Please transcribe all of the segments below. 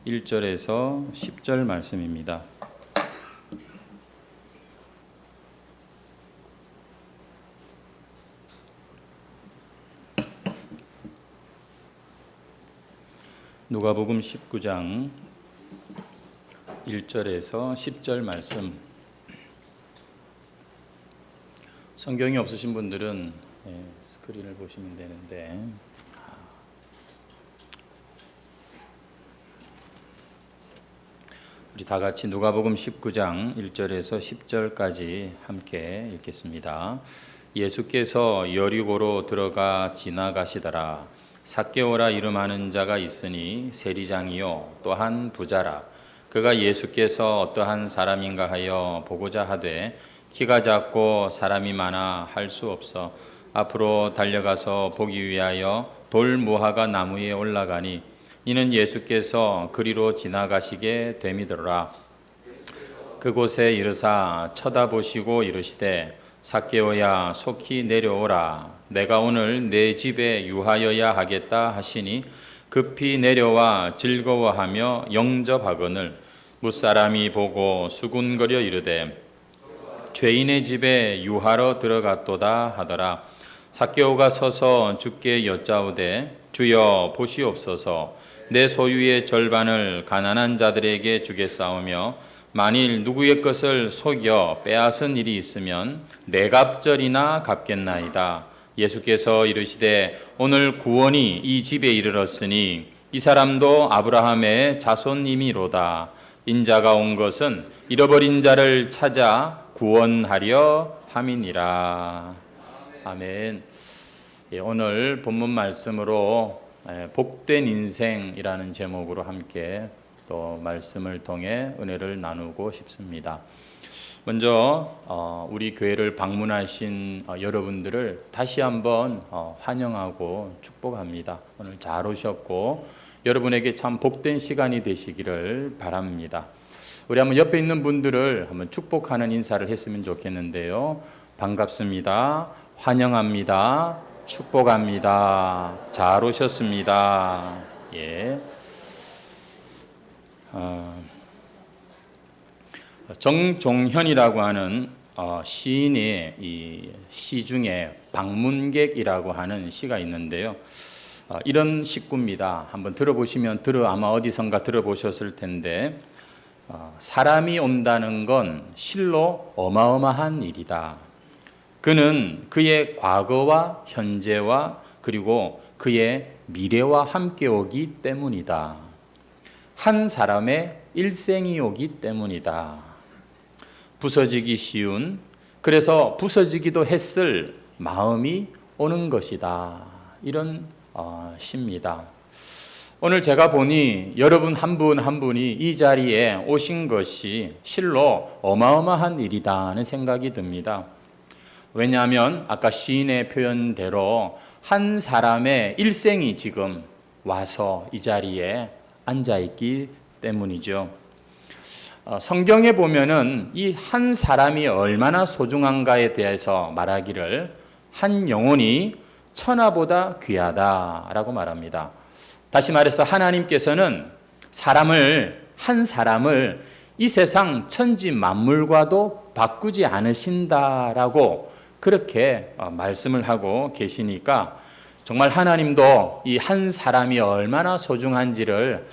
1절에서 10절 말씀입니다. 누가복음 19장 1절에서 10절 말씀. 성경이 없으신 분들은 스크린을 보시면 되는데, 우리 다 같이 누가복음 19장 1절에서 10절까지 함께 읽겠습니다. 예수께서 여리고로 들어가 지나가시더라. 삭개오라 이름하는 자가 있으니 세리장이요 또한 부자라. 그가 예수께서 어떠한 사람인가 하여 보고자 하되 키가 작고 사람이 많아 할 수 없어 앞으로 달려가서 보기 위하여 돌 무화과 나무에 올라가니 이는 예수께서 그리로 지나가시게 됨이더라. 그곳에 이르사 쳐다보시고 이르시되 삭개오야 속히 내려오라. 내가 오늘 내 집에 유하여야 하겠다 하시니 급히 내려와 즐거워하며 영접하거늘 무사람이 보고 수군거려 이르되 죄인의 집에 유하러 들어갔도다 하더라. 삭개오가 서서 주께 여짜오되 주여 보시옵소서. 내 소유의 절반을 가난한 자들에게 주겠사오며 만일 누구의 것을 속여 빼앗은 일이 있으면 네 갑절이나 갚겠나이다. 예수께서 이르시되 오늘 구원이 이 집에 이르렀으니 이 사람도 아브라함의 자손임이로다. 인자가 온 것은 잃어버린 자를 찾아 구원하려 함이니라. 아멘. 오늘 본문 말씀으로 복된 인생이라는 제목으로 함께 또 말씀을 통해 은혜를 나누고 싶습니다. 먼저 우리 교회를 방문하신 여러분들을 다시 한번 환영하고 축복합니다. 오늘 잘 오셨고 여러분에게 참 복된 시간이 되시기를 바랍니다. 우리 한번 옆에 있는 분들을 한번 축복하는 인사를 했으면 좋겠는데요. 반갑습니다. 환영합니다. 축복합니다. 잘 오셨습니다. 예. 정종현이라고 하는 시인의 이 시 중에 방문객이라고 하는 시가 있는데요. 이런 식구입니다. 한번 들어보시면 아마 어디선가 들어보셨을 텐데 사람이 온다는 건 실로 어마어마한 일이다. 그는 그의 과거와 현재와 그리고 그의 미래와 함께 오기 때문이다. 한 사람의 일생이 오기 때문이다. 부서지기 쉬운, 그래서 부서지기도 했을 마음이 오는 것이다. 이런 시입니다. 오늘 제가 보니 여러분 한 분 한 분이 이 자리에 오신 것이 실로 어마어마한 일이다는 생각이 듭니다. 왜냐하면 아까 시인의 표현대로 한 사람의 일생이 지금 와서 이 자리에 앉아있기 때문이죠. 성경에 보면은 이 한 사람이 얼마나 소중한가에 대해서 말하기를 한 영혼이 천하보다 귀하다라고 말합니다. 다시 말해서 하나님께서는 한 사람을 이 세상 천지 만물과도 바꾸지 않으신다라고 그렇게 말씀을 하고 계시니까 정말 하나님도 이 한 사람이 얼마나 소중한지를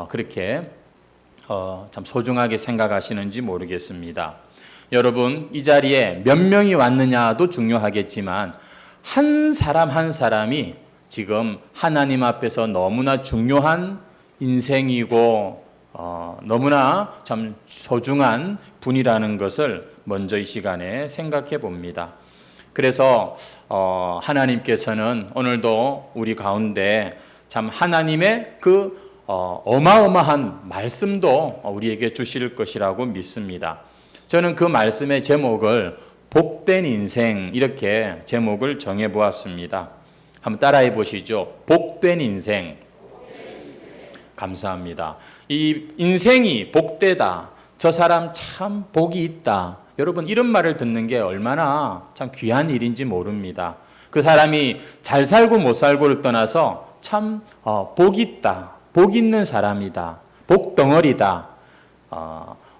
그렇게 참 소중하게 생각하시는지 모르겠습니다. 여러분, 이 자리에 몇 명이 왔느냐도 중요하겠지만 한 사람 한 사람이 지금 하나님 앞에서 너무나 중요한 인생이고 너무나 참 소중한 분이라는 것을 먼저 이 시간에 생각해 봅니다. 그래서 하나님께서는 오늘도 우리 가운데 참 하나님의 그 어마어마한 말씀도 우리에게 주실 것이라고 믿습니다. 저는 그 말씀의 제목을 복된 인생 이렇게 제목을 정해 보았습니다. 한번 따라해 보시죠. 복된 인생. 감사합니다. 이 인생이 복되다. 저 사람 참 복이 있다. 여러분 이런 말을 듣는 게 얼마나 참 귀한 일인지 모릅니다. 그 사람이 잘 살고 못 살고를 떠나서 참 복 있다. 복 있는 사람이다. 복덩어리다.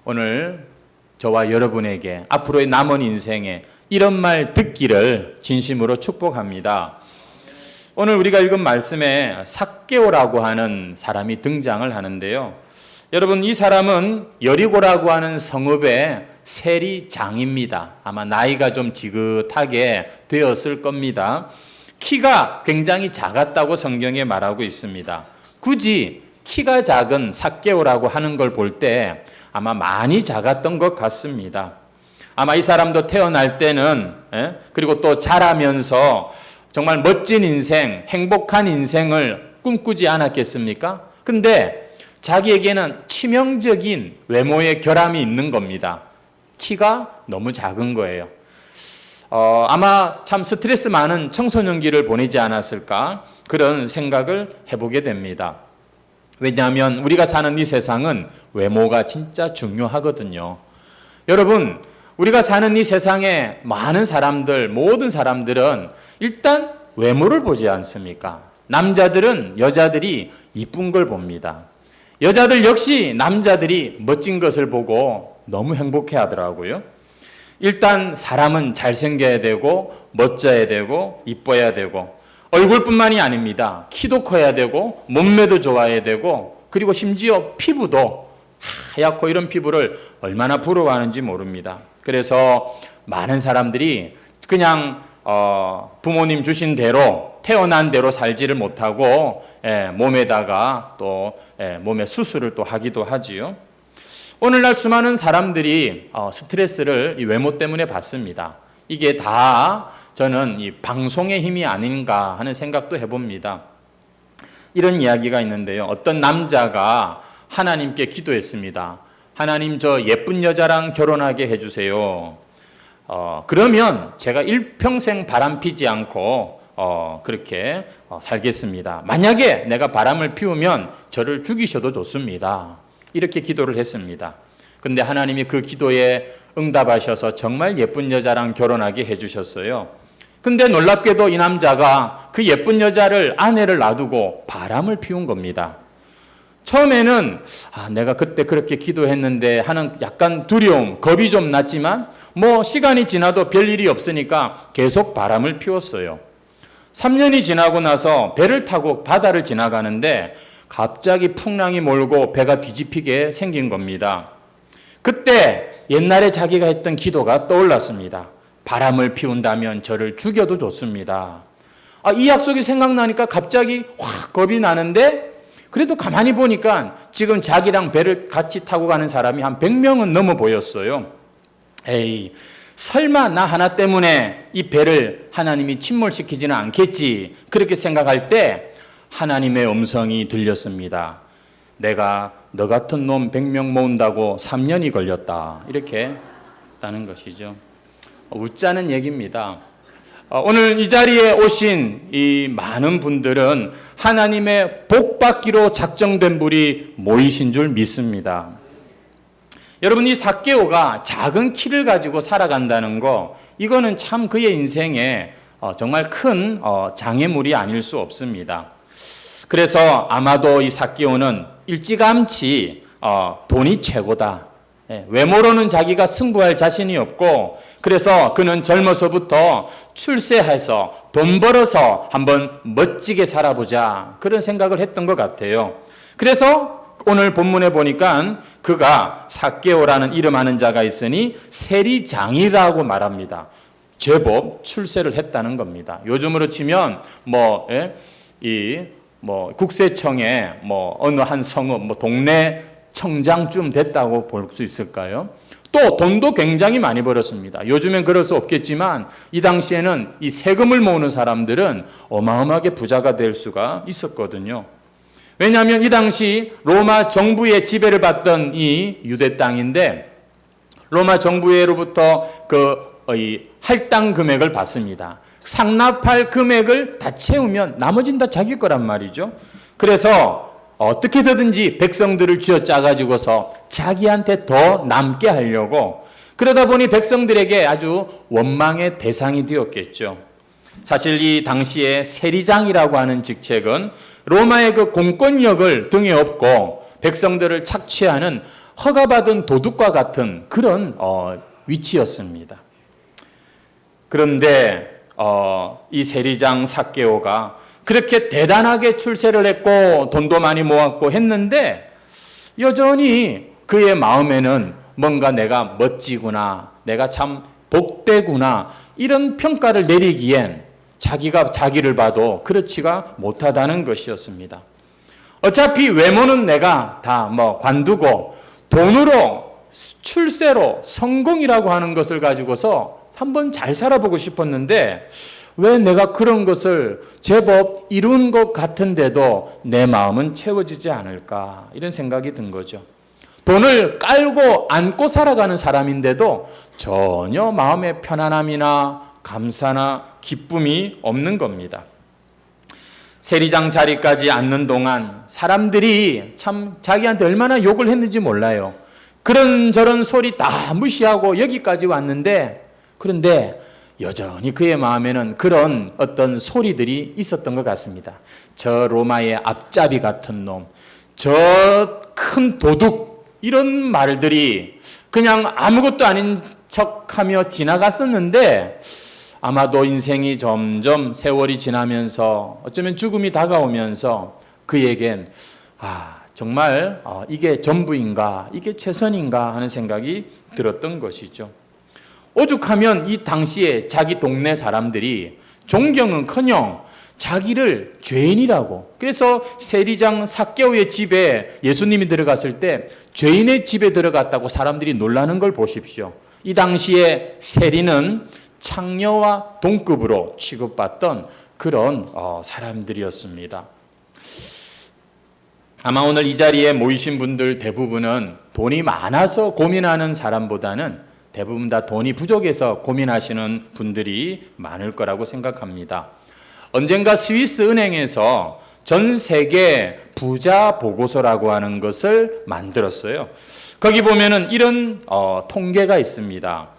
오늘 저와 여러분에게 앞으로의 남은 인생에 이런 말 듣기를 진심으로 축복합니다. 오늘 우리가 읽은 말씀에 삭개오라고 하는 사람이 등장을 하는데요. 여러분, 이 사람은 여리고라고 하는 성읍의 세리장입니다. 아마 나이가 좀 지긋하게 되었을 겁니다. 키가 굉장히 작았다고 성경에 말하고 있습니다. 굳이 키가 작은 삭개오라고 하는 걸 볼 때 아마 많이 작았던 것 같습니다. 아마 이 사람도 태어날 때는 그리고 또 자라면서 정말 멋진 인생, 행복한 인생을 꿈꾸지 않았겠습니까? 근데 자기에게는 치명적인 외모의 결함이 있는 겁니다. 키가 너무 작은 거예요. 아마 참 스트레스 많은 청소년기를 보내지 않았을까 그런 생각을 해보게 됩니다. 왜냐하면 우리가 사는 이 세상은 외모가 진짜 중요하거든요. 여러분, 우리가 사는 이 세상에 많은 사람들, 모든 사람들은 일단 외모를 보지 않습니까? 남자들은 여자들이 이쁜 걸 봅니다. 여자들 역시 남자들이 멋진 것을 보고 너무 행복해 하더라고요. 일단 사람은 잘생겨야 되고 멋져야 되고 이뻐야 되고 얼굴뿐만이 아닙니다. 키도 커야 되고 몸매도 좋아야 되고 그리고 심지어 피부도 하얗고 이런 피부를 얼마나 부러워하는지 모릅니다. 그래서 많은 사람들이 그냥 부모님 주신 대로 태어난 대로 살지를 못하고 몸에다가 또 몸에 수술을 또 하기도 하지요. 오늘날 수많은 사람들이 스트레스를 이 외모 때문에 받습니다. 이게 다 저는 이 방송의 힘이 아닌가 하는 생각도 해봅니다. 이런 이야기가 있는데요. 어떤 남자가 하나님께 기도했습니다. 하나님, 저 예쁜 여자랑 결혼하게 해주세요. 그러면 제가 일평생 바람 피지 않고 그렇게 살겠습니다. 만약에 내가 바람을 피우면 저를 죽이셔도 좋습니다. 이렇게 기도를 했습니다. 근데 하나님이 그 기도에 응답하셔서 정말 예쁜 여자랑 결혼하게 해주셨어요. 근데 놀랍게도 이 남자가 그 예쁜 여자를 아내를 놔두고 바람을 피운 겁니다. 처음에는 내가 그때 그렇게 기도했는데 하는 약간 두려움, 겁이 좀 났지만 시간이 지나도 별일이 없으니까 계속 바람을 피웠어요. 3년이 지나고 나서 배를 타고 바다를 지나가는데 갑자기 풍랑이 몰고 배가 뒤집히게 생긴 겁니다. 그때 옛날에 자기가 했던 기도가 떠올랐습니다. 바람을 피운다면 저를 죽여도 좋습니다. 이 약속이 생각나니까 갑자기 확 겁이 나는데 그래도 가만히 보니까 지금 자기랑 배를 같이 타고 가는 사람이 한 100명은 넘어 보였어요. 에이, 설마 나 하나 때문에 이 배를 하나님이 침몰시키지는 않겠지. 그렇게 생각할 때 하나님의 음성이 들렸습니다. 내가 너 같은 놈 100명 모은다고 3년이 걸렸다. 이렇게 했다는 것이죠. 웃자는 얘기입니다. 오늘 이 자리에 오신 이 많은 분들은 하나님의 복 받기로 작정된 분이 모이신 줄 믿습니다. 여러분, 이 삭개오가 작은 키를 가지고 살아간다는 거, 이거는 참 그의 인생에 정말 큰 장애물이 아닐 수 없습니다. 그래서 아마도 이 삭개오는 일찌감치 돈이 최고다. 외모로는 자기가 승부할 자신이 없고 그래서 그는 젊어서부터 출세해서 돈 벌어서 한번 멋지게 살아보자 그런 생각을 했던 것 같아요. 그래서 오늘 본문에 보니까 그가 삭개오라는 이름하는 자가 있으니 세리장이라고 말합니다. 제법 출세를 했다는 겁니다. 요즘으로 치면 국세청에 어느 한 성읍 동네 청장쯤 됐다고 볼 수 있을까요? 또 돈도 굉장히 많이 벌었습니다. 요즘엔 그럴 수 없겠지만 이 당시에는 이 세금을 모으는 사람들은 어마어마하게 부자가 될 수가 있었거든요. 왜냐하면 이 당시 로마 정부의 지배를 받던 이 유대 땅인데 로마 정부로부터 이 할당 금액을 받습니다. 상납할 금액을 다 채우면 나머지는 다 자기 거란 말이죠. 그래서 어떻게든지 백성들을 쥐어짜가지고서 자기한테 더 남게 하려고 그러다 보니 백성들에게 아주 원망의 대상이 되었겠죠. 사실 이 당시에 세리장이라고 하는 직책은 로마의 그 공권력을 등에 업고 백성들을 착취하는 허가받은 도둑과 같은 그런 위치였습니다. 그런데 이 세리장 삭개오가 그렇게 대단하게 출세를 했고 돈도 많이 모았고 했는데 여전히 그의 마음에는 뭔가 내가 멋지구나, 내가 참 복되구나 이런 평가를 내리기엔 자기가 자기를 봐도 그렇지가 못하다는 것이었습니다. 어차피 외모는 내가 다 관두고 돈으로 출세로 성공이라고 하는 것을 가지고서 한번 잘 살아보고 싶었는데 왜 내가 그런 것을 제법 이룬 것 같은데도 내 마음은 채워지지 않을까 이런 생각이 든 거죠. 돈을 깔고 안고 살아가는 사람인데도 전혀 마음의 편안함이나 감사나 기쁨이 없는 겁니다. 세리장 자리까지 앉는 동안 사람들이 참 자기한테 얼마나 욕을 했는지 몰라요. 그런저런 소리 다 무시하고 여기까지 왔는데 그런데 여전히 그의 마음에는 그런 어떤 소리들이 있었던 것 같습니다. 저 로마의 앞잡이 같은 놈, 저 큰 도둑 이런 말들이 그냥 아무것도 아닌 척하며 지나갔었는데 아마도 인생이 점점 세월이 지나면서 어쩌면 죽음이 다가오면서 그에겐 정말 이게 전부인가 이게 최선인가 하는 생각이 들었던 것이죠. 오죽하면 이 당시에 자기 동네 사람들이 존경은커녕 자기를 죄인이라고, 그래서 세리장 삭개오의 집에 예수님이 들어갔을 때 죄인의 집에 들어갔다고 사람들이 놀라는 걸 보십시오. 이 당시에 세리는 창녀와 동급으로 취급받던 그런 사람들이었습니다. 아마 오늘 이 자리에 모이신 분들 대부분은 돈이 많아서 고민하는 사람보다는 대부분 다 돈이 부족해서 고민하시는 분들이 많을 거라고 생각합니다. 언젠가 스위스 은행에서 전 세계 부자 보고서라고 하는 것을 만들었어요. 거기 보면은 이런 통계가 있습니다.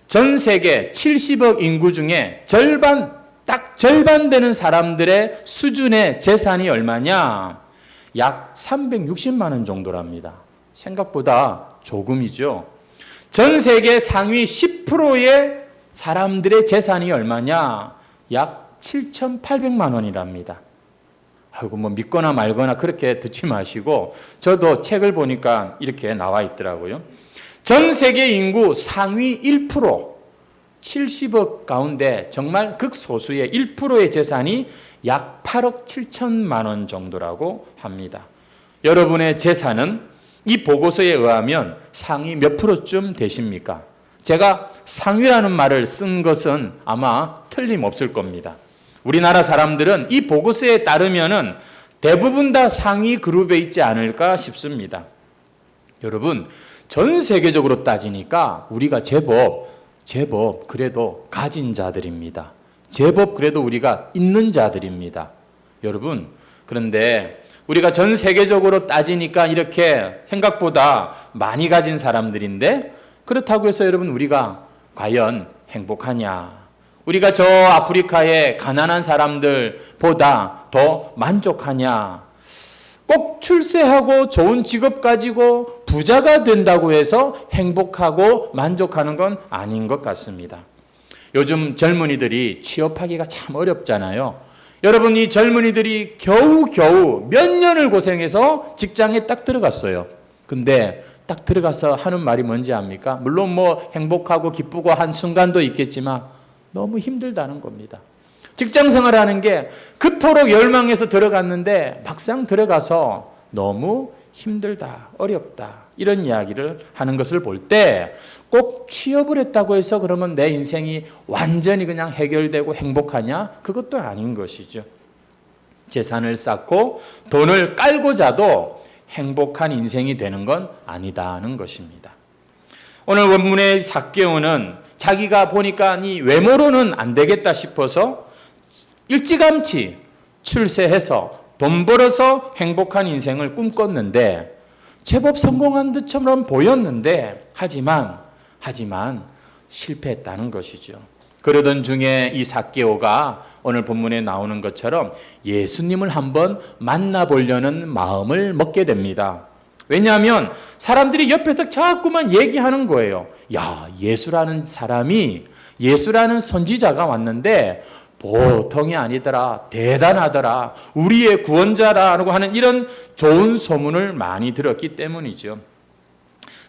전 세계 70억 인구 중에 딱 절반 되는 사람들의 수준의 재산이 얼마냐? 약 360만 원 정도랍니다. 생각보다 조금이죠. 전 세계 상위 10%의 사람들의 재산이 얼마냐? 약 7,800만 원이랍니다. 아이고 믿거나 말거나 그렇게 듣지 마시고 저도 책을 보니까 이렇게 나와 있더라고요. 전 세계 인구 상위 1%, 70억 가운데 정말 극소수의 1%의 재산이 약 8억 7천만 원 정도라고 합니다. 여러분의 재산은 이 보고서에 의하면 상위 몇 프로쯤 되십니까? 제가 상위라는 말을 쓴 것은 아마 틀림없을 겁니다. 우리나라 사람들은 이 보고서에 따르면은 대부분 다 상위 그룹에 있지 않을까 싶습니다. 여러분, 전 세계적으로 따지니까 우리가 제법 그래도 가진 자들입니다. 제법 그래도 우리가 있는 자들입니다. 여러분, 그런데 우리가 전 세계적으로 따지니까 이렇게 생각보다 많이 가진 사람들인데 그렇다고 해서 여러분 우리가 과연 행복하냐? 우리가 저 아프리카의 가난한 사람들보다 더 만족하냐? 꼭 출세하고 좋은 직업 가지고 부자가 된다고 해서 행복하고 만족하는 건 아닌 것 같습니다. 요즘 젊은이들이 취업하기가 참 어렵잖아요. 여러분, 이 젊은이들이 겨우 몇 년을 고생해서 직장에 딱 들어갔어요. 근데 딱 들어가서 하는 말이 뭔지 압니까? 물론 행복하고 기쁘고 한 순간도 있겠지만 너무 힘들다는 겁니다. 직장 생활하는 게 그토록 열망해서 들어갔는데 막상 들어가서 너무 힘들다, 어렵다 이런 이야기를 하는 것을 볼 때 꼭 취업을 했다고 해서 그러면 내 인생이 완전히 그냥 해결되고 행복하냐? 그것도 아닌 것이죠. 재산을 쌓고 돈을 깔고 자도 행복한 인생이 되는 건 아니다는 것입니다. 오늘 원문의 삭개오는 자기가 보니까 이 외모로는 안 되겠다 싶어서 일찌감치 출세해서 돈 벌어서 행복한 인생을 꿈꿨는데 제법 성공한 듯처럼 보였는데 하지만 실패했다는 것이죠. 그러던 중에 이 삭개오가 오늘 본문에 나오는 것처럼 예수님을 한번 만나보려는 마음을 먹게 됩니다. 왜냐하면 사람들이 옆에서 자꾸만 얘기하는 거예요. 야, 예수라는 사람이, 예수라는 선지자가 왔는데 보통이 아니더라, 대단하더라, 우리의 구원자라고 하는 이런 좋은 소문을 많이 들었기 때문이죠.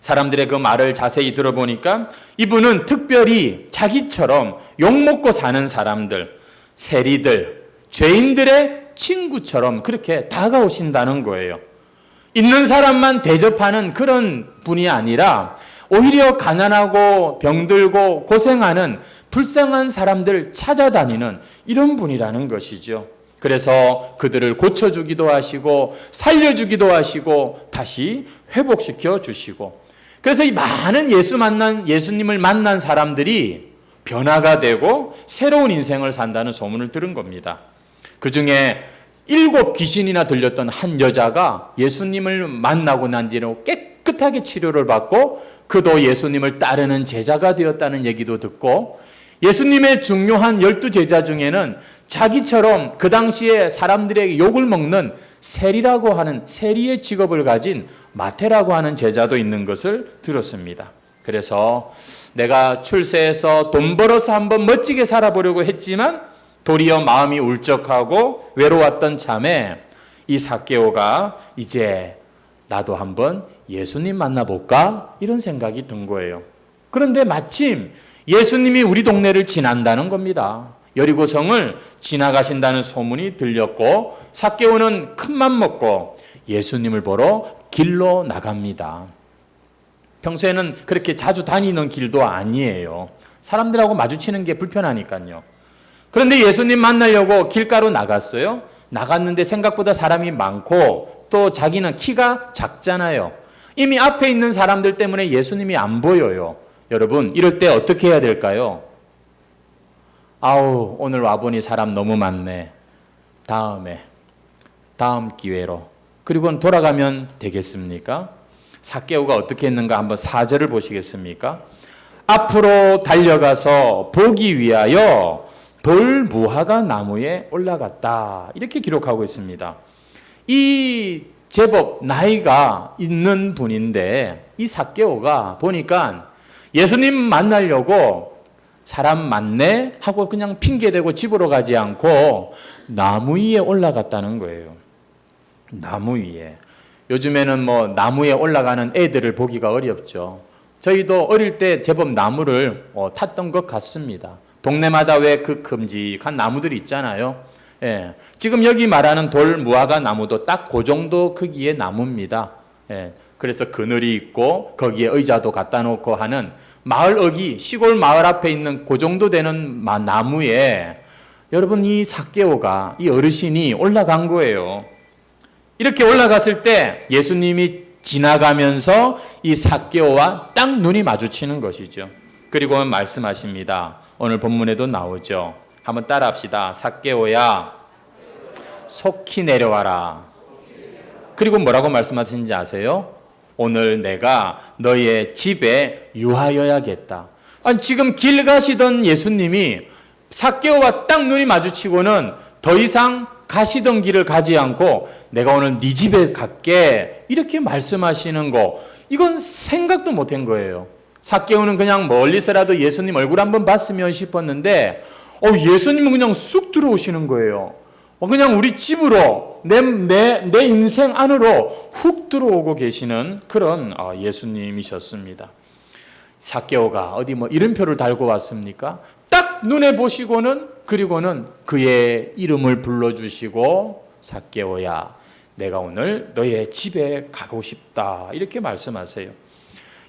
사람들의 그 말을 자세히 들어보니까 이분은 특별히 자기처럼 욕먹고 사는 사람들, 세리들, 죄인들의 친구처럼 그렇게 다가오신다는 거예요. 있는 사람만 대접하는 그런 분이 아니라 오히려 가난하고 병들고 고생하는 불쌍한 사람들 찾아다니는 이런 분이라는 것이죠. 그래서 그들을 고쳐주기도 하시고 살려주기도 하시고 다시 회복시켜 주시고, 그래서 이 많은 예수님을 만난 사람들이 변화가 되고 새로운 인생을 산다는 소문을 들은 겁니다. 그 중에 7 귀신이나 들렸던 한 여자가 예수님을 만나고 난 뒤로 깨끗하게 치료를 받고 그도 예수님을 따르는 제자가 되었다는 얘기도 듣고, 예수님의 중요한 12 제자 중에는 자기처럼 그 당시에 사람들에게 욕을 먹는 세리라고 하는 세리의 직업을 가진 마태라고 하는 제자도 있는 것을 들었습니다. 그래서 내가 출세해서 돈 벌어서 한번 멋지게 살아보려고 했지만 도리어 마음이 울적하고 외로웠던 참에 이 삭개오가 이제 나도 한번 예수님 만나볼까? 이런 생각이 든 거예요. 그런데 마침 예수님이 우리 동네를 지난다는 겁니다. 여리고성을 지나가신다는 소문이 들렸고 삭개오는 큰맘 먹고 예수님을 보러 길로 나갑니다. 평소에는 그렇게 자주 다니는 길도 아니에요. 사람들하고 마주치는 게 불편하니까요. 그런데 예수님 만나려고 길가로 나갔어요. 나갔는데 생각보다 사람이 많고 또 자기는 키가 작잖아요. 이미 앞에 있는 사람들 때문에 예수님이 안 보여요. 여러분, 이럴 때 어떻게 해야 될까요? 아우, 오늘 와보니 사람 너무 많네. 다음 기회로. 그리고는 돌아가면 되겠습니까? 삭개오가 어떻게 했는가 한번 4절을 보시겠습니까? 앞으로 달려가서 보기 위하여 돌 무화과 나무에 올라갔다. 이렇게 기록하고 있습니다. 이 제법 나이가 있는 분인데 이 삭개오가 보니까 예수님 만나려고 사람 많네 하고 그냥 핑계대고 집으로 가지 않고 나무 위에 올라갔다는 거예요. 나무 위에. 요즘에는 뭐 나무에 올라가는 애들을 보기가 어렵죠. 저희도 어릴 때 제법 나무를 탔던 것 같습니다. 동네마다 왜 그 큼직한 나무들이 있잖아요. 예. 지금 여기 말하는 돌 무화과 나무도 딱 그 정도 크기의 나무입니다. 예. 그래서 그늘이 있고 거기에 의자도 갖다 놓고 하는 마을 어기, 시골 마을 앞에 있는 그 정도 되는 나무에 여러분 이 삭개오가, 이 어르신이 올라간 거예요. 이렇게 올라갔을 때 예수님이 지나가면서 이 삭개오와 딱 눈이 마주치는 것이죠. 그리고 말씀하십니다. 오늘 본문에도 나오죠. 한번 따라합시다. 삭개오야, 속히 내려와라. 그리고 뭐라고 말씀하시는지 아세요? 오늘 내가 너의 집에 유하여야겠다. 아니, 지금 길 가시던 예수님이 삭개오와 딱 눈이 마주치고는 더 이상 가시던 길을 가지 않고 내가 오늘 네 집에 갈게 이렇게 말씀하시는 거, 이건 생각도 못한 거예요. 삭개오는 그냥 멀리서라도 예수님 얼굴 한번 봤으면 싶었는데 예수님은 그냥 쑥 들어오시는 거예요. 그냥 우리 집으로 내 인생 안으로 훅 들어오고 계시는 그런 예수님이셨습니다. 삭개오가 어디 뭐 이름표를 달고 왔습니까? 딱 눈에 보시고는, 그리고는 그의 이름을 불러주시고 삭개오야, 내가 오늘 너의 집에 가고 싶다 이렇게 말씀하세요.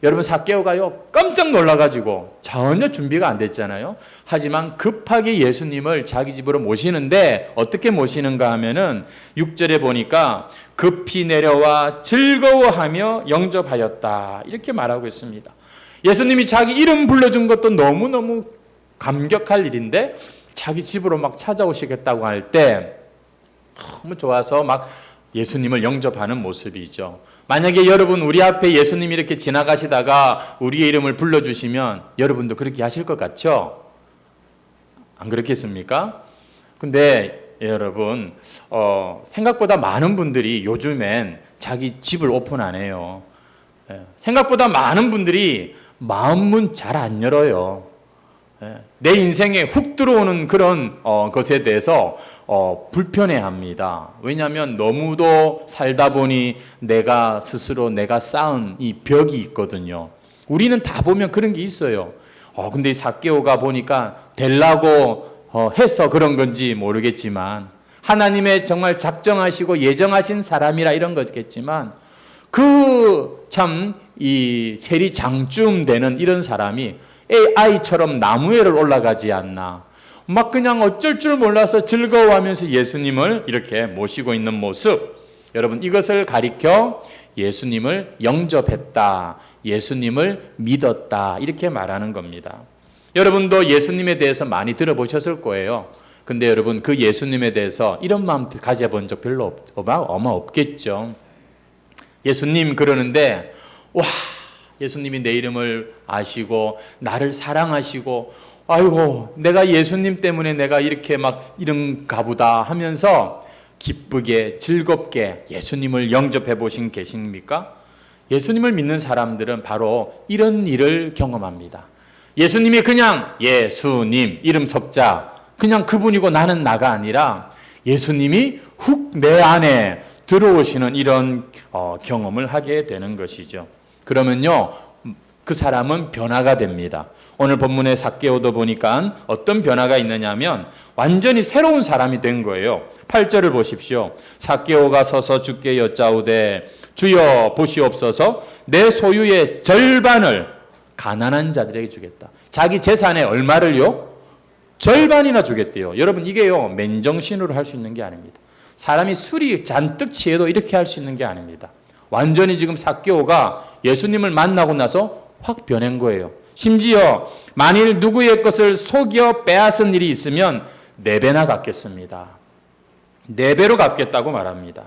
여러분, 삭개오가요 깜짝 놀라가지고 전혀 준비가 안 됐잖아요. 하지만 급하게 예수님을 자기 집으로 모시는데 어떻게 모시는가 하면은 6절에 보니까 급히 내려와 즐거워하며 영접하였다 이렇게 말하고 있습니다. 예수님이 자기 이름 불러준 것도 너무너무 감격할 일인데 자기 집으로 막 찾아오시겠다고 할 때 너무 좋아서 막 예수님을 영접하는 모습이죠. 만약에 여러분 우리 앞에 예수님이 이렇게 지나가시다가 우리의 이름을 불러주시면 여러분도 그렇게 하실 것 같죠? 안 그렇겠습니까? 근데 여러분 생각보다 많은 분들이 요즘엔 자기 집을 오픈 안 해요. 생각보다 많은 분들이 마음문 잘 안 열어요. 내 인생에 훅 들어오는 그런 것에 대해서 불편해합니다. 왜냐하면 너무도 살다 보니 내가 스스로 내가 쌓은 이 벽이 있거든요. 우리는 다 보면 그런 게 있어요. 근데 이 삭개오가 보니까 되려고 해서 그런 건지 모르겠지만 하나님의 정말 작정하시고 예정하신 사람이라 이런 거겠지만 그 참 이 세리 장쯤 되는 이런 사람이 아이처럼 나무 위를 올라가지 않나. 막 그냥 어쩔 줄 몰라서 즐거워하면서 예수님을 이렇게 모시고 있는 모습. 여러분 이것을 가리켜 예수님을 영접했다. 예수님을 믿었다. 이렇게 말하는 겁니다. 여러분도 예수님에 대해서 많이 들어보셨을 거예요. 근데 여러분 그 예수님에 대해서 이런 마음 가져본 적 별로 아마 없겠죠. 예수님 그러는데 와, 예수님이 내 이름을 아시고 나를 사랑하시고 아이고 내가 예수님 때문에 내가 이렇게 막 이런가 보다 하면서 기쁘게 즐겁게 예수님을 영접해 보신 계십니까? 예수님을 믿는 사람들은 바로 이런 일을 경험합니다. 예수님이 그냥 예수님 이름 석자 그냥 그분이고 나는 나가 아니라 예수님이 훅 내 안에 들어오시는 이런 경험을 하게 되는 것이죠. 그러면요 그 사람은 변화가 됩니다. 오늘 본문의 삭개오도 보니까 어떤 변화가 있느냐면 완전히 새로운 사람이 된 거예요. 8절을 보십시오. 삭개오가 서서 주께 여짜오되 주여 보시옵소서 내 소유의 절반을 가난한 자들에게 주겠다. 자기 재산의 얼마를요? 절반이나 주겠대요. 여러분 이게요 맨정신으로 할 수 있는 게 아닙니다. 사람이 술이 잔뜩 취해도 이렇게 할 수 있는 게 아닙니다. 완전히 지금 삭개오가 예수님을 만나고 나서 확 변한 거예요. 심지어 만일 누구의 것을 속여 빼앗은 일이 있으면 4배나 갚겠습니다. 4배로 갚겠다고 말합니다.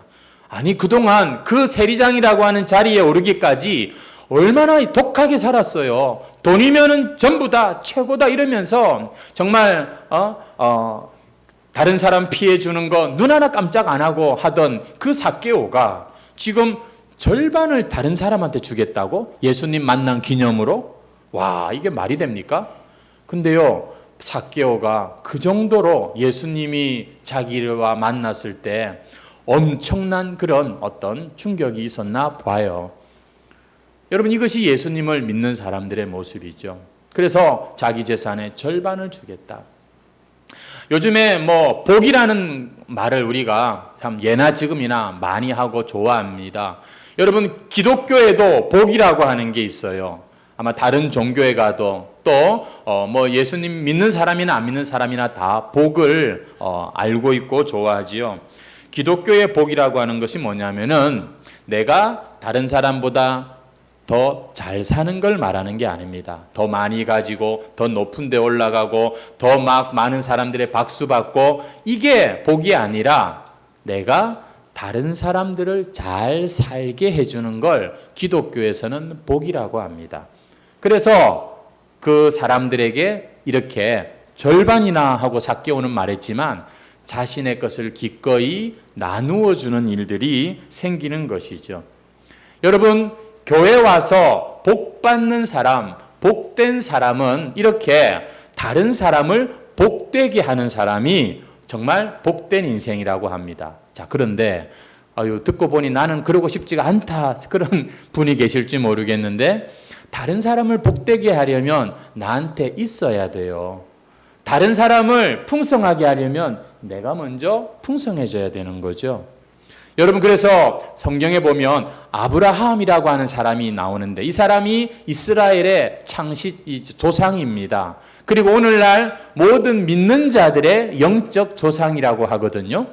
아니 그동안 그 세리장이라고 하는 자리에 오르기까지 얼마나 독하게 살았어요. 돈이면은 전부 다 최고다 이러면서 정말 다른 사람 피해 주는 거 눈 하나 깜짝 안 하고 하던 그 삭개오가 지금 절반을 다른 사람한테 주겠다고? 예수님 만난 기념으로? 와, 이게 말이 됩니까? 근데요, 삭개오가 그 정도로 예수님이 자기와 만났을 때 엄청난 그런 어떤 충격이 있었나 봐요. 여러분, 이것이 예수님을 믿는 사람들의 모습이죠. 그래서 자기 재산의 절반을 주겠다. 요즘에 복이라는 말을 우리가 참 예나 지금이나 많이 하고 좋아합니다. 여러분 기독교에도 복이라고 하는 게 있어요. 아마 다른 종교에 가도 또 예수님 믿는 사람이나 안 믿는 사람이나 다 복을 알고 있고 좋아하지요. 기독교의 복이라고 하는 것이 뭐냐면은 내가 다른 사람보다 더 잘 사는 걸 말하는 게 아닙니다. 더 많이 가지고 더 높은 데 올라가고 더 막 많은 사람들의 박수 받고 이게 복이 아니라 내가 다른 사람들을 잘 살게 해주는 걸 기독교에서는 복이라고 합니다. 그래서 그 사람들에게 이렇게 절반이나 하고 삭개오는 말했지만 자신의 것을 기꺼이 나누어 주는 일들이 생기는 것이죠. 여러분 교회 와서 복 받는 사람, 복된 사람은 이렇게 다른 사람을 복되게 하는 사람이 정말 복된 인생이라고 합니다. 자, 그런데 듣고 보니 나는 그러고 싶지가 않다 그런 분이 계실지 모르겠는데 다른 사람을 복되게 하려면 나한테 있어야 돼요. 다른 사람을 풍성하게 하려면 내가 먼저 풍성해져야 되는 거죠. 여러분 그래서 성경에 보면 아브라함이라고 하는 사람이 나오는데 이 사람이 이스라엘의 조상입니다. 그리고 오늘날 모든 믿는 자들의 영적 조상이라고 하거든요.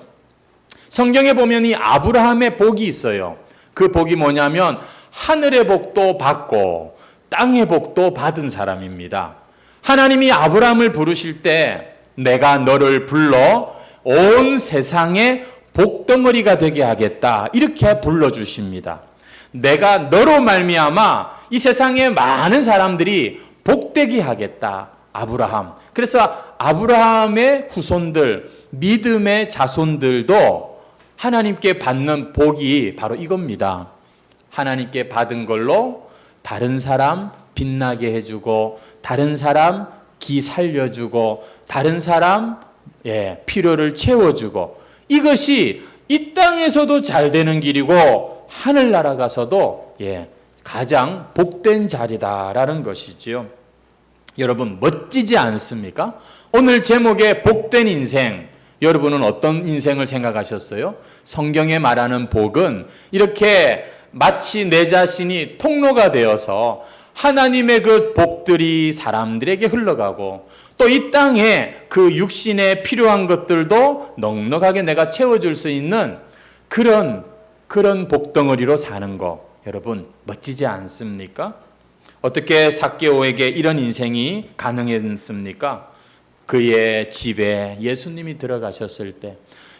성경에 보면 이 아브라함의 복이 있어요. 그 복이 뭐냐면 하늘의 복도 받고 땅의 복도 받은 사람입니다. 하나님이 아브라함을 부르실 때 내가 너를 불러 온 세상에 복덩어리가 되게 하겠다 이렇게 불러주십니다. 내가 너로 말미암아 이 세상에 많은 사람들이 복되게 하겠다. 아브라함. 그래서 아브라함의 후손들, 믿음의 자손들도 하나님께 받는 복이 바로 이겁니다. 하나님께 받은 걸로 다른 사람 빛나게 해주고, 다른 사람 기 살려주고, 다른 사람 필요를 채워주고, 이것이 이 땅에서도 잘 되는 길이고 하늘나라 가서도 가장 복된 자리다라는 것이지요. 여러분, 멋지지 않습니까? 오늘 제목의 복된 인생, 여러분은 어떤 인생을 생각하셨어요? 성경에 말하는 복은 이렇게 마치 내 자신이 통로가 되어서 하나님의 그 복들이 사람들에게 흘러가고, 또 이 땅에 그 육신에 필요한 것들도 넉넉하게 내가 채워줄 수 있는 그런 복덩어리로 사는 거, 여러분 멋지지 않습니까? 어떻게 삭개오에게 이런 인생이 가능했습니까? 그의 집에 예수님이 들어가셨을 때,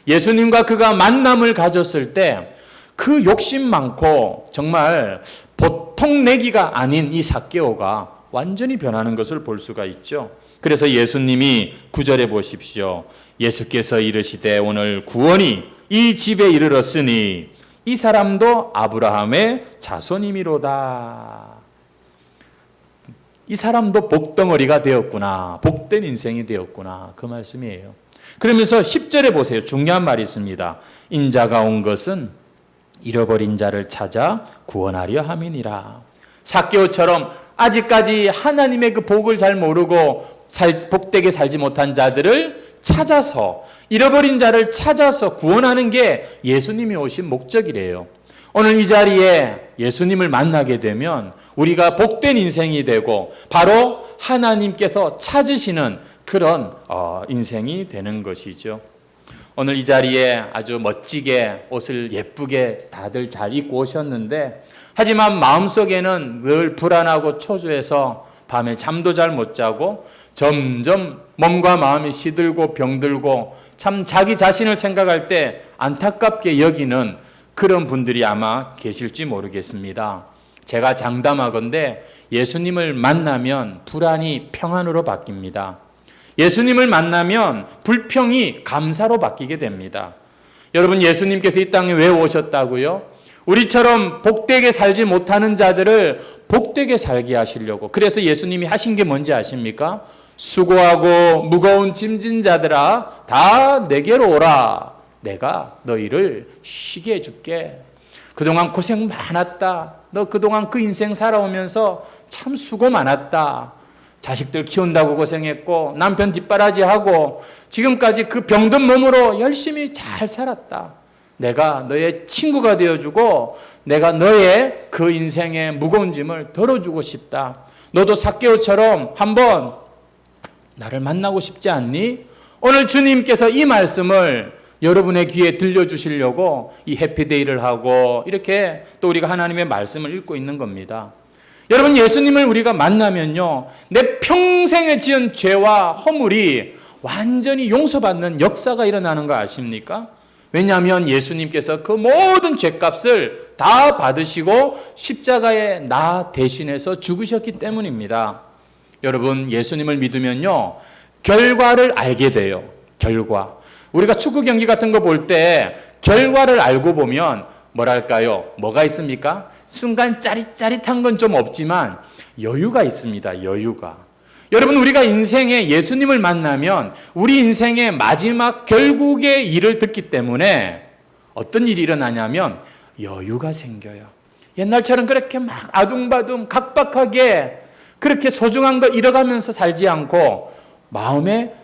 예수님과 그가 만남을 가졌을 때, 그 욕심 많고 정말 보통 내기가 아닌 이 삭개오가 완전히 변하는 것을 볼 수가 있죠. 그래서 예수님이 9절에 보십시오. 예수께서 이르시되 오늘 구원이 이 집에 이르렀으니 이 사람도 아브라함의 자손이미로다. 이 사람도 복덩어리가 되었구나. 복된 인생이 되었구나. 그 말씀이에요. 그러면서 10절에 보세요. 중요한 말이 있습니다. 인자가 온 것은 잃어버린 자를 찾아 구원하려 함이니라. 삭개오처럼 아직까지 하나님의 그 복을 잘 모르고 복되게 살지 못한 자들을 찾아서, 잃어버린 자를 찾아서 구원하는 게 예수님이 오신 목적이래요. 오늘 이 자리에 예수님을 만나게 되면 우리가 복된 인생이 되고 바로 하나님께서 찾으시는 그런 인생이 되는 것이죠. 오늘 이 자리에 아주 멋지게 옷을 예쁘게 다들 잘 입고 오셨는데, 하지만 마음속에는 늘 불안하고 초조해서 밤에 잠도 잘 못 자고 점점 몸과 마음이 시들고 병들고 참 자기 자신을 생각할 때 안타깝게 여기는 그런 분들이 아마 계실지 모르겠습니다. 제가 장담하건대 예수님을 만나면 불안이 평안으로 바뀝니다. 예수님을 만나면 불평이 감사로 바뀌게 됩니다. 여러분, 예수님께서 이 땅에 왜 오셨다고요? 우리처럼 복되게 살지 못하는 자들을 복되게 살게 하시려고. 그래서 예수님이 하신 게 뭔지 아십니까? 수고하고 무거운 짐진 자들아 다 내게로 오라. 내가 너희를 쉬게 해줄게. 그동안 고생 많았다. 너 그동안 그 인생 살아오면서 참 수고 많았다. 자식들 키운다고 고생했고 남편 뒷바라지하고 지금까지 그 병든 몸으로 열심히 잘 살았다. 내가 너의 친구가 되어주고 내가 너의 그 인생의 무거운 짐을 덜어주고 싶다. 너도 삭개오처럼 한번 나를 만나고 싶지 않니? 오늘 주님께서 이 말씀을 여러분의 귀에 들려주시려고 이 해피데이를 하고 이렇게 또 우리가 하나님의 말씀을 읽고 있는 겁니다. 여러분, 예수님을 우리가 만나면요, 내 평생에 지은 죄와 허물이 완전히 용서받는 역사가 일어나는 거 아십니까? 왜냐하면 예수님께서 그 모든 죄값을 다 받으시고 십자가에 나 대신해서 죽으셨기 때문입니다. 여러분, 예수님을 믿으면요, 결과를 알게 돼요. 결과. 우리가 축구 경기 같은 거 볼 때 결과를 알고 보면 뭐랄까요? 뭐가 있습니까? 순간 짜릿짜릿한 건 좀 없지만 여유가 있습니다. 여유가. 여러분, 우리가 인생에 예수님을 만나면 우리 인생의 마지막 결국의 일을 듣기 때문에 어떤 일이 일어나냐면 여유가 생겨요. 옛날처럼 그렇게 막 아둥바둥 각박하게 그렇게 소중한 거 잃어가면서 살지 않고 마음에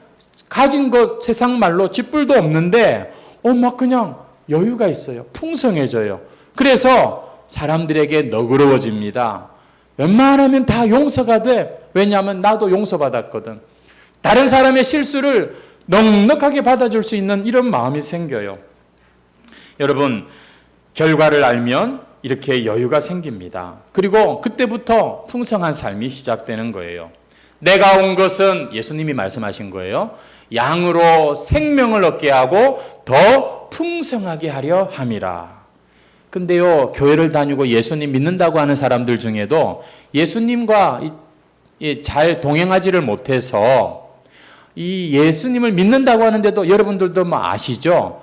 가진 것 세상 말로 쥐뿔도 없는데 막 그냥 여유가 있어요. 풍성해져요. 그래서 사람들에게 너그러워집니다. 웬만하면 다 용서가 돼. 왜냐하면 나도 용서받았거든. 다른 사람의 실수를 넉넉하게 받아줄 수 있는 이런 마음이 생겨요. 여러분, 결과를 알면 이렇게 여유가 생깁니다. 그리고 그때부터 풍성한 삶이 시작되는 거예요. 내가 온 것은 예수님이 말씀하신 거예요. 양으로 생명을 얻게 하고 더 풍성하게 하려 함이라. 근데요, 교회를 다니고 예수님 믿는다고 하는 사람들 중에도 예수님과 잘 동행하지를 못해서 이 예수님을 믿는다고 하는데도 여러분들도 뭐 아시죠?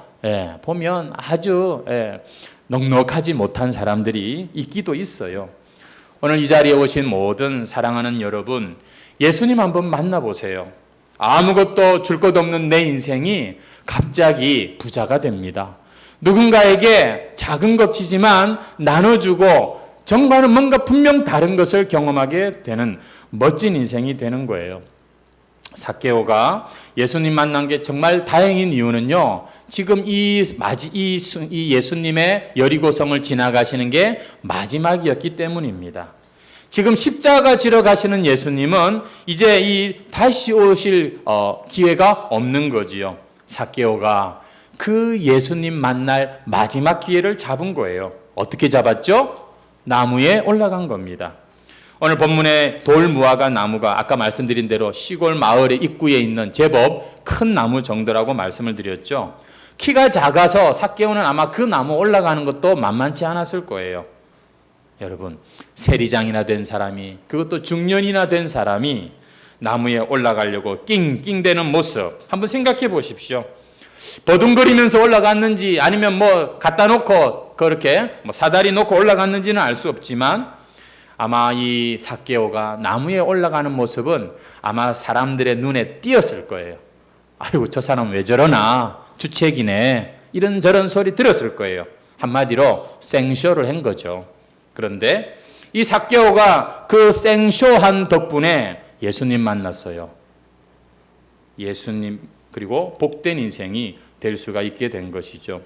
보면 아주 넉넉하지 못한 사람들이 있기도 있어요. 오늘 이 자리에 오신 모든 사랑하는 여러분, 예수님 한번 만나보세요. 아무것도 줄 것 없는 내 인생이 갑자기 부자가 됩니다. 누군가에게 작은 것이지만 나눠주고 정말은 뭔가 분명 다른 것을 경험하게 되는 멋진 인생이 되는 거예요. 삭개오가 예수님 만난 게 정말 다행인 이유는요, 지금 이 예수님의 여리고성을 지나가시는 게 마지막이었기 때문입니다. 지금 십자가 지러 가시는 예수님은 이제 다시 오실 기회가 없는 거지요. 삭개오가 그 예수님 만날 마지막 기회를 잡은 거예요. 어떻게 잡았죠? 나무에 올라간 겁니다. 오늘 본문의 돌무화과 나무가 아까 말씀드린 대로 시골 마을의 입구에 있는 제법 큰 나무 정도라고 말씀을 드렸죠. 키가 작아서 삭개오는 아마 그 나무 올라가는 것도 만만치 않았을 거예요. 여러분, 세리장이나 된 사람이, 그것도 중년이나 된 사람이 나무에 올라가려고 낑낑대는 모습 한번 생각해 보십시오. 버둥거리면서 올라갔는지 아니면 갖다 놓고 그렇게 사다리 놓고 올라갔는지는 알 수 없지만 아마 이 삭개오가 나무에 올라가는 모습은 아마 사람들의 눈에 띄었을 거예요. 아이고, 저 사람 왜 저러나, 주책이네, 이런저런 소리 들었을 거예요. 한마디로 생쇼를 한 거죠. 그런데 이 삭개오가 그 생쇼한 덕분에 예수님 만났어요. 예수님, 그리고 복된 인생이 될 수가 있게 된 것이죠.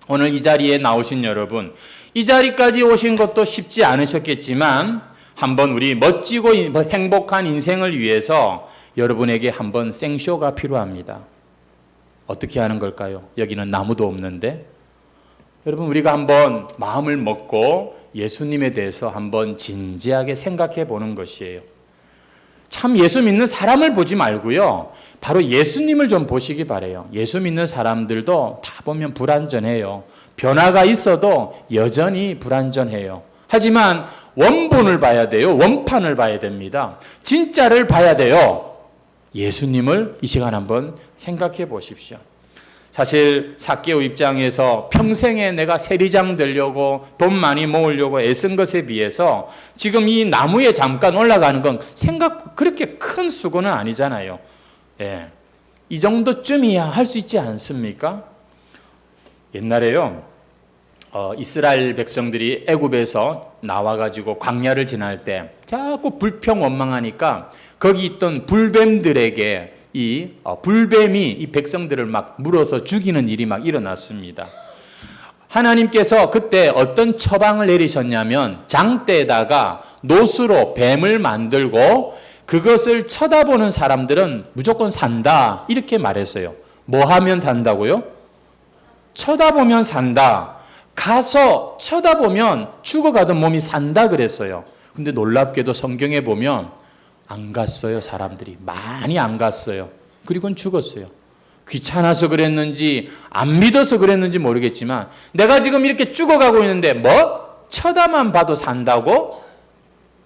오늘 이 자리에 나오신 여러분, 이 자리까지 오신 것도 쉽지 않으셨겠지만 한번 우리 멋지고 행복한 인생을 위해서 여러분에게 한번 생쇼가 필요합니다. 어떻게 하는 걸까요? 여기는 나무도 없는데. 여러분, 우리가 한번 마음을 먹고 예수님에 대해서 한번 진지하게 생각해 보는 것이에요. 참 예수 믿는 사람을 보지 말고요, 바로 예수님을 좀 보시기 바라요. 예수 믿는 사람들도 다 보면 불완전해요. 변화가 있어도 여전히 불완전해요. 하지만 원본을 봐야 돼요. 원판을 봐야 됩니다. 진짜를 봐야 돼요. 예수님을 이 시간 한번 생각해 보십시오. 사실 삭개오 입장에서 평생에 내가 세리장 되려고 돈 많이 모으려고 애쓴 것에 비해서 지금 이 나무에 잠깐 올라가는 건 그렇게 큰 수고는 아니잖아요. 이 정도쯤이야 할 수 있지 않습니까? 옛날에요, 이스라엘 백성들이 애굽에서 나와가지고 광야를 지날 때 자꾸 불평원망하니까 거기 있던 불뱀들에게 불뱀이 이 백성들을 막 물어서 죽이는 일이 막 일어났습니다. 하나님께서 그때 어떤 처방을 내리셨냐면 장대에다가 노수로 뱀을 만들고 그것을 쳐다보는 사람들은 무조건 산다, 이렇게 말했어요. 뭐 하면 산다고요? 쳐다보면 산다. 가서 쳐다보면 죽어가던 몸이 산다 그랬어요. 근데 놀랍게도 성경에 보면 안 갔어요. 사람들이 많이 안 갔어요. 그리고는 죽었어요. 귀찮아서 그랬는지 안 믿어서 그랬는지 모르겠지만 내가 지금 이렇게 죽어가고 있는데 쳐다만 봐도 산다고?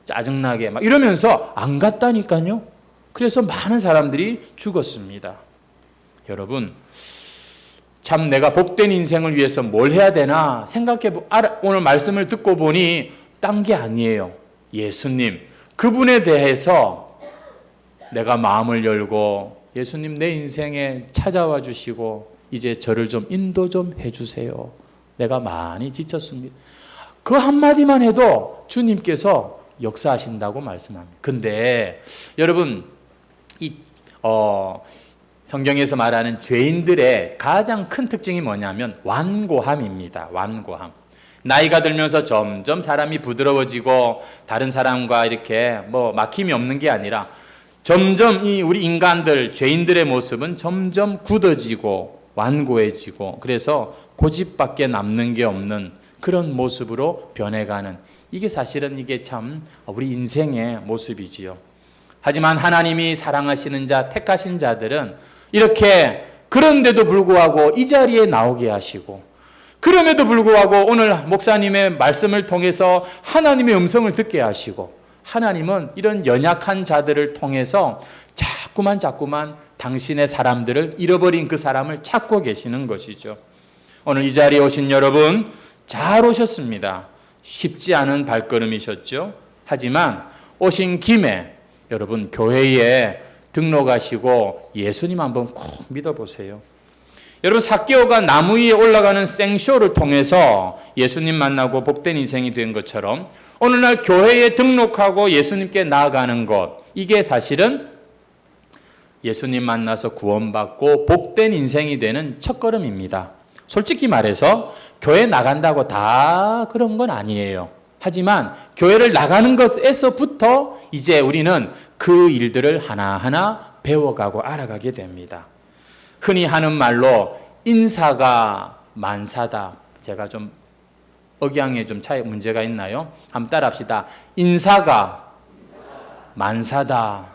짜증나게 막 이러면서 안 갔다니까요. 그래서 많은 사람들이 죽었습니다. 여러분, 참 내가 복된 인생을 위해서 뭘 해야 되나 오늘 말씀을 듣고 보니 딴 게 아니에요. 예수님, 그분에 대해서 내가 마음을 열고 예수님 내 인생에 찾아와 주시고 이제 저를 좀 인도 좀 해주세요. 내가 많이 지쳤습니다. 그 한마디만 해도 주님께서 역사하신다고 말씀합니다. 근데 여러분, 성경에서 말하는 죄인들의 가장 큰 특징이 뭐냐면 완고함입니다. 완고함. 나이가 들면서 점점 사람이 부드러워지고 다른 사람과 이렇게 막힘이 없는 게 아니라 점점 우리 인간들, 죄인들의 모습은 점점 굳어지고 완고해지고 그래서 고집밖에 남는 게 없는 그런 모습으로 변해가는, 이게 사실은 이게 참 우리 인생의 모습이지요. 하지만 하나님이 사랑하시는 자, 택하신 자들은 이렇게 그런데도 불구하고 이 자리에 나오게 하시고 그럼에도 불구하고 오늘 목사님의 말씀을 통해서 하나님의 음성을 듣게 하시고 하나님은 이런 연약한 자들을 통해서 자꾸만 당신의 사람들을 잃어버린 그 사람을 찾고 계시는 것이죠. 오늘 이 자리에 오신 여러분 잘 오셨습니다. 쉽지 않은 발걸음이셨죠. 하지만 오신 김에 여러분 교회에 등록하시고 예수님 한번 꼭 믿어보세요. 여러분 삭개오가 나무 위에 올라가는 생쇼를 통해서 예수님 만나고 복된 인생이 된 것처럼 오늘날 교회에 등록하고 예수님께 나아가는 것, 이게 사실은 예수님 만나서 구원받고 복된 인생이 되는 첫걸음입니다. 솔직히 말해서 교회 나간다고 다 그런 건 아니에요. 하지만 교회를 나가는 것에서부터 이제 우리는 그 일들을 하나하나 배워가고 알아가게 됩니다. 흔히 하는 말로 인사가 만사다. 제가 좀 억양에 좀 차이 문제가 있나요? 한번 따라합시다. 인사가 만사다.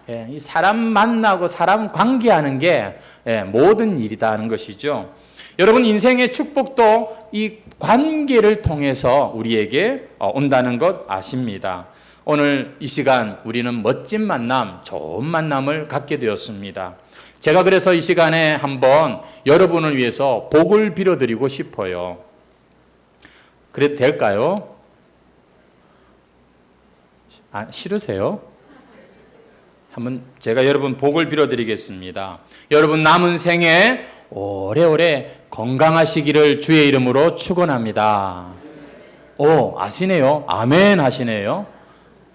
예, 이 사람 만나고 사람 관계하는 게 모든 일이다 하는 것이죠. 여러분 인생의 축복도 이 관계를 통해서 우리에게 온다는 것 아십니다. 오늘 이 시간 우리는 멋진 만남, 좋은 만남을 갖게 되었습니다. 제가 그래서 이 시간에 한번 여러분을 위해서 복을 빌어드리고 싶어요. 그래도 될까요? 싫으세요? 한번 제가 여러분 복을 빌어드리겠습니다. 여러분 남은 생에 오래오래 건강하시기를 주의 이름으로 축원합니다. 오, 아시네요. 아멘 하시네요.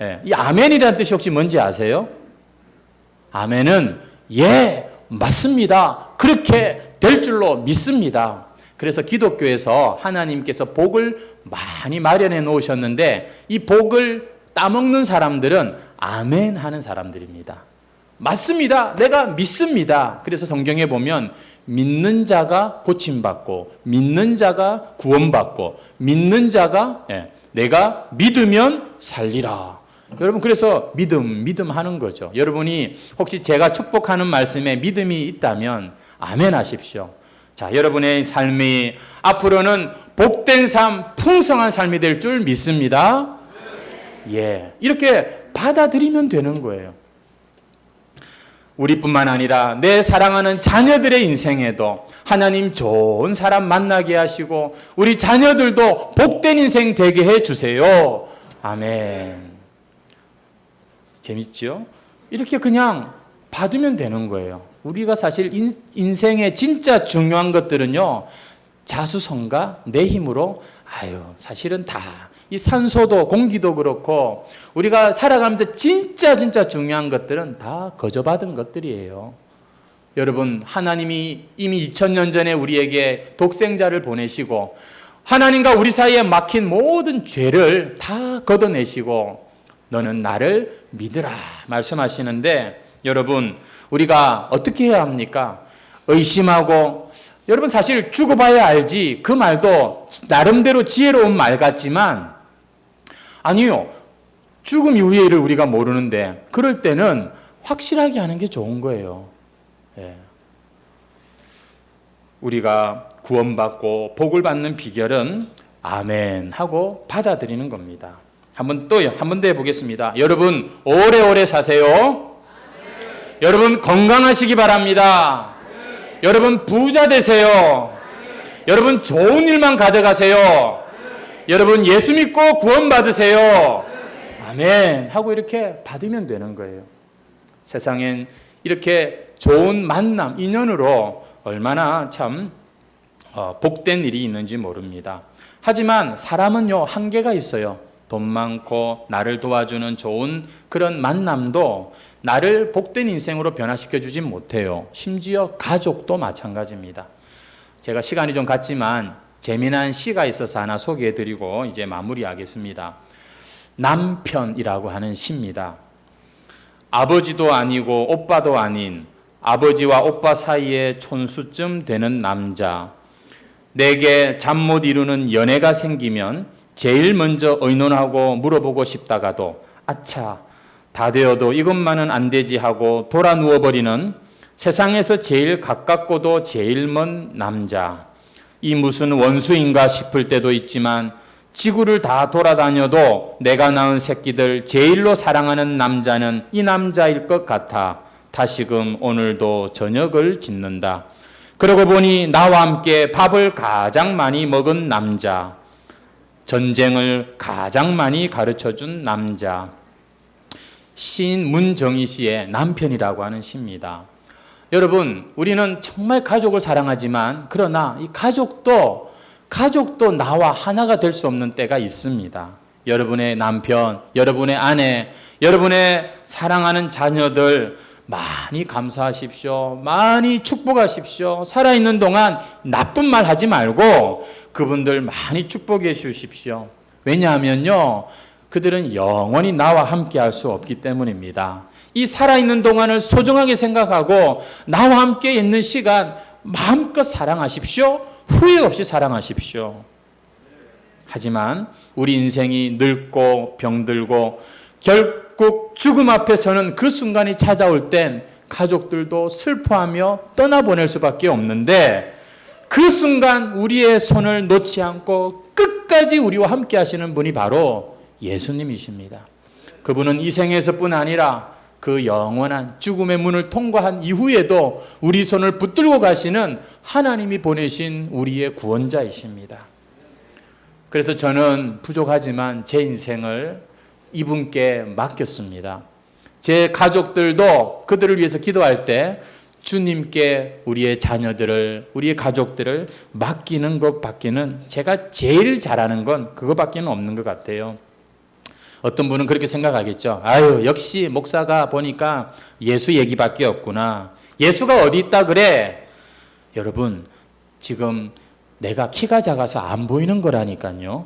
예, 이 아멘이라는 뜻이 혹시 뭔지 아세요? 아멘은 예, 맞습니다. 그렇게 될 줄로 믿습니다. 그래서 기독교에서 하나님께서 복을 많이 마련해 놓으셨는데 이 복을 따먹는 사람들은 아멘 하는 사람들입니다. 맞습니다. 내가 믿습니다. 그래서 성경에 보면 믿는 자가 고침받고 믿는 자가 구원받고 믿는 자가 내가 믿으면 살리라. 여러분 그래서 믿음 하는 거죠. 여러분이 혹시 제가 축복하는 말씀에 믿음이 있다면 아멘 하십시오. 자, 여러분의 삶이 앞으로는 복된 삶, 풍성한 삶이 될 줄 믿습니다. 예, 이렇게 받아들이면 되는 거예요. 우리뿐만 아니라 내 사랑하는 자녀들의 인생에도 하나님 좋은 사람 만나게 하시고 우리 자녀들도 복된 인생 되게 해주세요. 아멘. 재밌죠? 이렇게 그냥 받으면 되는 거예요. 우리가 사실 인생의 진짜 중요한 것들은요, 자수성가 내 힘으로 사실은 다 이 산소도 공기도 그렇고 우리가 살아가면서 진짜 중요한 것들은 다 거저받은 것들이에요. 여러분 하나님이 이미 2000년 전에 우리에게 독생자를 보내시고 하나님과 우리 사이에 막힌 모든 죄를 다 걷어내시고 너는 나를 믿으라 말씀하시는데 여러분 우리가 어떻게 해야 합니까? 의심하고 여러분 사실 죽어봐야 알지 그 말도 나름대로 지혜로운 말 같지만 아니요. 죽음 이후의 일을 우리가 모르는데 그럴 때는 확실하게 하는 게 좋은 거예요. 예. 우리가 구원받고 복을 받는 비결은 아멘 하고 받아들이는 겁니다. 한 번 더 해보겠습니다. 여러분 오래오래 사세요. 아멘. 여러분 건강하시기 바랍니다. 아멘. 여러분 부자 되세요. 아멘. 여러분 좋은 일만 가져가세요. 여러분 예수 믿고 구원받으세요. 아멘 하고 이렇게 받으면 되는 거예요. 세상엔 이렇게 좋은 만남, 인연으로 얼마나 참 복된 일이 있는지 모릅니다. 하지만 사람은요 한계가 있어요. 돈 많고 나를 도와주는 좋은 그런 만남도 나를 복된 인생으로 변화시켜주지 못해요. 심지어 가족도 마찬가지입니다. 제가 시간이 좀 갔지만 재미난 시가 있어서 하나 소개해드리고 이제 마무리하겠습니다. 남편이라고 하는 시입니다. 아버지도 아니고 오빠도 아닌 아버지와 오빠 사이에 촌수쯤 되는 남자. 내게 잠 못 이루는 연애가 생기면 제일 먼저 의논하고 물어보고 싶다가도 아차 다 되어도 이것만은 안 되지 하고 돌아 누워버리는 세상에서 제일 가깝고도 제일 먼 남자. 이 무슨 원수인가 싶을 때도 있지만 지구를 다 돌아다녀도 내가 낳은 새끼들 제일로 사랑하는 남자는 이 남자일 것 같아 다시금 오늘도 저녁을 짓는다. 그러고 보니 나와 함께 밥을 가장 많이 먹은 남자, 전쟁을 가장 많이 가르쳐준 남자, 시인 문정희 씨의 남편이라고 하는 시입니다. 여러분, 우리는 정말 가족을 사랑하지만 그러나 이 가족도 나와 하나가 될 수 없는 때가 있습니다. 여러분의 남편, 여러분의 아내, 여러분의 사랑하는 자녀들 많이 감사하십시오. 많이 축복하십시오. 살아있는 동안 나쁜 말 하지 말고 그분들 많이 축복해 주십시오. 왜냐하면요, 그들은 영원히 나와 함께 할 수 없기 때문입니다. 이 살아있는 동안을 소중하게 생각하고 나와 함께 있는 시간 마음껏 사랑하십시오. 후회 없이 사랑하십시오. 하지만 우리 인생이 늙고 병들고 결국 죽음 앞에 서는 그 순간이 찾아올 땐 가족들도 슬퍼하며 떠나보낼 수밖에 없는데 그 순간 우리의 손을 놓지 않고 끝까지 우리와 함께 하시는 분이 바로 예수님이십니다. 그분은 이 생에서뿐 아니라 그 영원한 죽음의 문을 통과한 이후에도 우리 손을 붙들고 가시는 하나님이 보내신 우리의 구원자이십니다. 그래서 저는 부족하지만 제 인생을 이분께 맡겼습니다. 제 가족들도 그들을 위해서 기도할 때 주님께 우리의 자녀들을, 우리의 가족들을 맡기는 것밖에는 제가 제일 잘하는 건 그것밖에는 없는 것 같아요. 어떤 분은 그렇게 생각하겠죠. 아유, 역시 목사가 보니까 예수 얘기밖에 없구나. 예수가 어디 있다 그래? 여러분, 지금 내가 키가 작아서 안 보이는 거라니까요.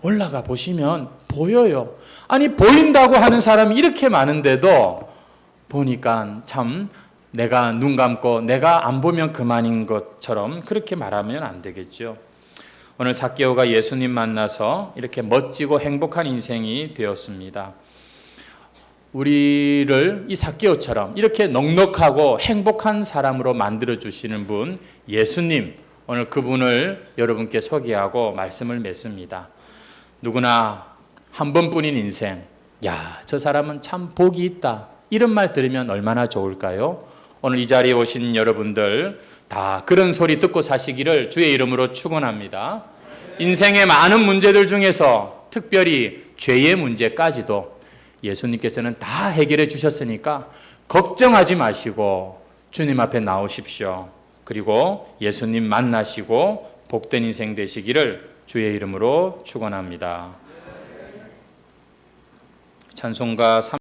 올라가 보시면 보여요. 아니, 보인다고 하는 사람이 이렇게 많은데도 보니까 참 내가 눈 감고 내가 안 보면 그만인 것처럼 그렇게 말하면 안 되겠죠. 오늘 삭개오가 예수님 만나서 이렇게 멋지고 행복한 인생이 되었습니다. 우리를 이 삭개오처럼 이렇게 넉넉하고 행복한 사람으로 만들어주시는 분, 예수님, 오늘 그분을 여러분께 소개하고 말씀을 맺습니다. 누구나 한 번뿐인 인생, 야, 저 사람은 참 복이 있다, 이런 말 들으면 얼마나 좋을까요? 오늘 이 자리에 오신 여러분들 다 그런 소리 듣고 사시기를 주의 이름으로 축원합니다. 인생의 많은 문제들 중에서 특별히 죄의 문제까지도 예수님께서는 다 해결해 주셨으니까 걱정하지 마시고 주님 앞에 나오십시오. 그리고 예수님 만나시고 복된 인생 되시기를 주의 이름으로 축원합니다. 찬송가